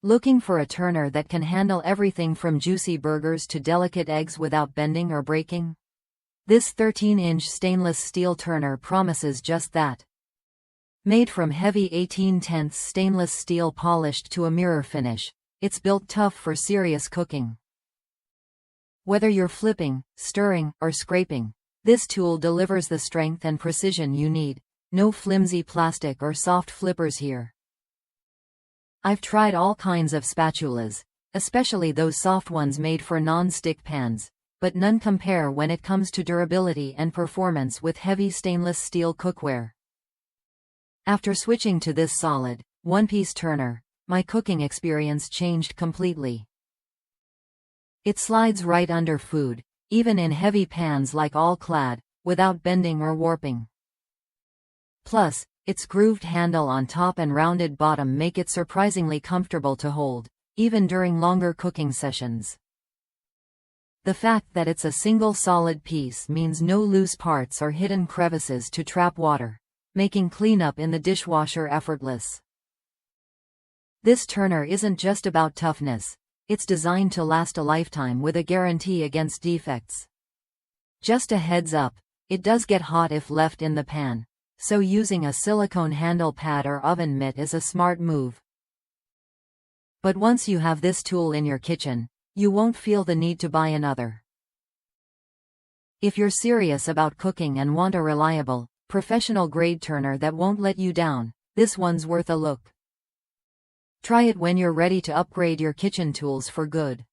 Looking for a turner that can handle everything from juicy burgers to delicate eggs without bending or breaking? This 13-inch stainless steel turner promises just that. Made from heavy 18/10 stainless steel polished to a mirror finish, it's built tough for serious cooking. Whether you're flipping, stirring, or scraping, this tool delivers the strength and precision you need. No flimsy plastic or soft flippers here. I've tried all kinds of spatulas, especially those soft ones made for non-stick pans, but none compare when it comes to durability and performance with heavy stainless steel cookware. After switching to this solid, one-piece turner, my cooking experience changed completely. It slides right under food, even in heavy pans like All Clad, without bending or warping. Plus, its grooved handle on top and rounded bottom make it surprisingly comfortable to hold, even during longer cooking sessions. The fact that it's a single solid piece means no loose parts or hidden crevices to trap water, making cleanup in the dishwasher effortless. This turner isn't just about toughness, it's designed to last a lifetime with a guarantee against defects. Just a heads up, it does get hot if left in the pan, so using a silicone handle pad or oven mitt is a smart move. But once you have this tool in your kitchen, you won't feel the need to buy another. If you're serious about cooking and want a reliable, professional-grade turner that won't let you down, this one's worth a look. Try it when you're ready to upgrade your kitchen tools for good.